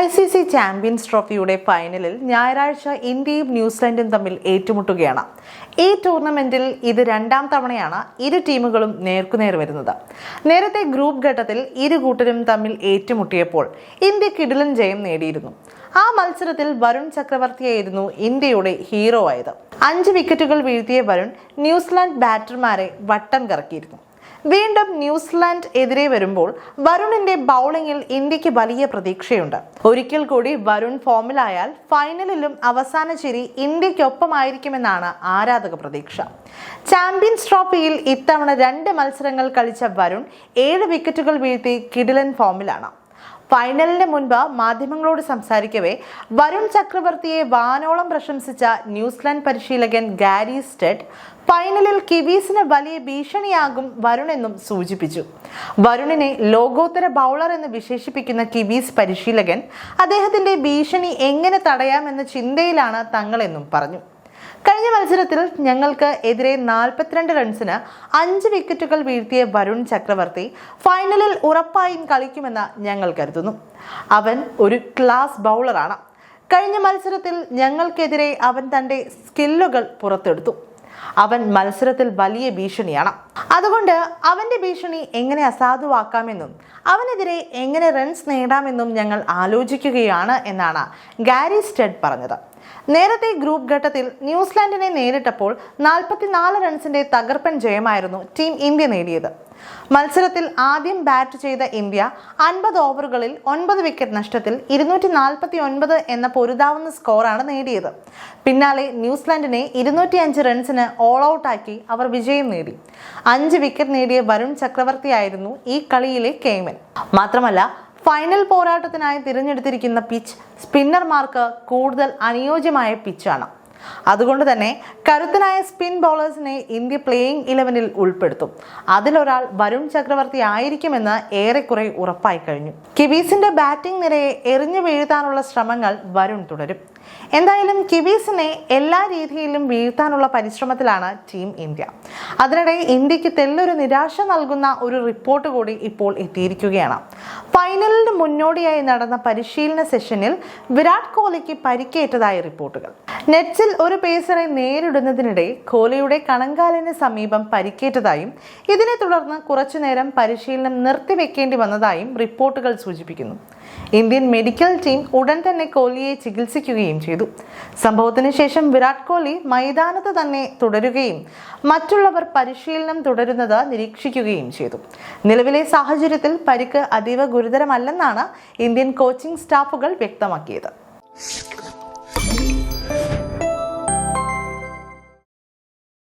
ICC champions ട്രോഫിയുടെ ഫൈനലിൽ ഞായറാഴ്ച ഇന്ത്യയും ന്യൂസിലൻഡും തമ്മിൽ ഏറ്റുമുട്ടുകയാണ്. ഈ ടൂർണമെന്റിൽ ഇത് രണ്ടാം തവണയാണ് ഇരു ടീമുകളും നേർക്കുനേർ വരുന്നത്. നേരത്തെ ഗ്രൂപ്പ് ഘട്ടത്തിൽ ഇരു കൂട്ടരും തമ്മിൽ ഏറ്റുമുട്ടിയപ്പോൾ ഇന്ത്യ കിടിലൻ ജയം നേടിയിരുന്നു. ആ മത്സരത്തിൽ വരുൺ ചക്രവർത്തിയായിരുന്നു ഇന്ത്യയുടെ ഹീറോ ആയത്. 5 വിക്കറ്റുകൾ വീഴ്ത്തിയ വരുൺ ന്യൂസിലാൻഡ് ബാറ്റർമാരെ വട്ടം കറക്കിയിരുന്നു. വീണ്ടും ന്യൂസിലാൻഡ് എതിരെ വരുമ്പോൾ വരുണിന്റെ ബൗളിംഗിൽ ഇന്ത്യക്ക് വലിയ പ്രതീക്ഷയുണ്ട്. ഒരിക്കൽ കൂടി വരുൺ ഫോമിലായാൽ ഫൈനലിലും അവസാന ചിരി ഇന്ത്യക്കൊപ്പമായിരിക്കുമെന്നാണ് ആരാധക പ്രതീക്ഷ. ചാമ്പ്യൻസ് ട്രോഫിയിൽ ഇത്തവണ 2 മത്സരങ്ങൾ കളിച്ച വരുൺ 7 വിക്കറ്റുകൾ വീഴ്ത്തി കിടിലൻ ഫോമിലാണ്. ഫൈനലിന് മുൻപ് മാധ്യമങ്ങളോട് സംസാരിക്കവേ വരുൺ ചക്രവർത്തിയെ വാനോളം പ്രശംസിച്ച ന്യൂസിലാൻഡ് പരിശീലകൻ ഗാരി സ്റ്റെഡ് ഫൈനലിൽ കിവീസിന് വലിയ ഭീഷണിയാകും വരുൺ എന്നും സൂചിപ്പിച്ചു. വരുണിനെ ലോകോത്തര ബൗളർ എന്ന് വിശേഷിപ്പിക്കുന്ന കിവീസ് പരിശീലകൻ അദ്ദേഹത്തിന്റെ ഭീഷണി എങ്ങനെ തടയാമെന്ന ചിന്തയിലാണ് തങ്ങളെന്നും പറഞ്ഞു. കഴിഞ്ഞ മത്സരത്തിൽ ഞങ്ങൾക്ക് എതിരെ 42 റൺസിന് 5 വിക്കറ്റുകൾ വീഴ്ത്തിയ വരുൺ ചക്രവർത്തി ഫൈനലിൽ ഉറപ്പായും കളിക്കുമെന്ന് ഞങ്ങൾ കരുതുന്നു. അവൻ ഒരു ക്ലാസ് ബൗളറാണ്. കഴിഞ്ഞ മത്സരത്തിൽ ഞങ്ങൾക്കെതിരെ അവൻ തന്റെ സ്കില്ലുകൾ പുറത്തെടുത്തു. അവൻ മത്സരത്തിൽ വലിയ ഭീഷണിയാണ്. അതുകൊണ്ട് അവന്റെ ഭീഷണി എങ്ങനെ അസാധുവാക്കാമെന്നും അവനെതിരെ എങ്ങനെ റൺസ് നേടാമെന്നും ഞങ്ങൾ ആലോചിക്കുകയാണ് എന്നാണ് ഗാരി സ്റ്റെഡ് പറഞ്ഞത്. നേരത്തെ ഗ്രൂപ്പ് ഘട്ടത്തിൽ ന്യൂസിലാൻഡിനെ നേരിട്ടപ്പോൾ 44 റൺസിന്റെ തകർപ്പൻ ജയമായിരുന്നു ടീം ഇന്ത്യ നേടിയത്. മത്സരത്തിൽ ആദ്യം ബാറ്റ് ചെയ്ത ഇന്ത്യ 50 ഓവറുകളിൽ 9 വിക്കറ്റ് നഷ്ടത്തിൽ 249 എന്ന പൊരുതാവുന്ന സ്കോറാണ് നേടിയത്. പിന്നാലെ ന്യൂസിലാൻഡിനെ 205 റൺസിന് ഓൾ ഔട്ടാക്കി അവർ വിജയം നേടി. 5 വിക്കറ്റ് നേടിയ വരുൺ ചക്രവർത്തിയായിരുന്നു ഈ കളിയിലെ കേമൻ. മാത്രമല്ല ഫൈനൽ പോരാട്ടത്തിനായി തിരഞ്ഞെടുത്തിരിക്കുന്ന പിച്ച് സ്പിന്നർമാർക്ക് കൂടുതൽ അനുയോജ്യമായ പിച്ചാണ്. അതുകൊണ്ട് തന്നെ കരുത്തനായ സ്പിൻ ബൗളേഴ്സിനെ ഇന്ത്യ പ്ലേയിങ് 11-ൽ ഉൾപ്പെടുത്തും. അതിലൊരാൾ വരുൺ ചക്രവർത്തി ആയിരിക്കുമെന്ന് ഏറെക്കുറെ ഉറപ്പായി കഴിഞ്ഞു. കിവീസിന്റെ ബാറ്റിംഗ് നിരയെ എറിഞ്ഞു വീഴ്ത്താനുള്ള ശ്രമങ്ങൾ വരുൺ തുടരും. എന്തായാലും കിവീസിനെ എല്ലാ രീതിയിലും വീഴ്ത്താനുള്ള പരിശ്രമത്തിലാണ് ടീം ഇന്ത്യ. അതിനിടെ ഇന്ത്യക്ക് തെല്ലൊരു നിരാശ നൽകുന്ന ഒരു റിപ്പോർട്ട് കൂടി ഇപ്പോൾ എത്തിയിരിക്കുകയാണ്. ഫൈനലിന് മുന്നോടിയായി നടന്ന പരിശീലന സെഷനിൽ വിരാട് കോഹ്ലിക്ക് പരിക്കേറ്റതായി റിപ്പോർട്ടുകൾ. നെറ്റ്സിൽ ഒരു പേസറെ നേരിടുന്നതിനിടെ കോഹ്ലിയുടെ കണങ്കാലിന് സമീപം പരിക്കേറ്റതായും ഇതിനെ തുടർന്ന് കുറച്ചുനേരം പരിശീലനം നിർത്തിവെക്കേണ്ടി വന്നതായും റിപ്പോർട്ടുകൾ സൂചിപ്പിക്കുന്നു. ഇന്ത്യൻ മെഡിക്കൽ ടീം ഉടൻ തന്നെ കോഹ്ലിയെ ചികിത്സിക്കുകയും ചെയ്തു. സംഭവത്തിന് ശേഷം വിരാട് കോഹ്ലി മൈതാനത്ത് തന്നെ തുടരുകയും മറ്റുള്ളവർ പരിശീലനം തുടരുന്നത് നിരീക്ഷിക്കുകയും ചെയ്തു. നിലവിലെ സാഹചര്യത്തിൽ പരിക്ക് അതീവ ഗുരുതരമല്ലെന്നാണ് ഇന്ത്യൻ കോച്ചിംഗ് സ്റ്റാഫുകൾ വ്യക്തമാക്കിയത്.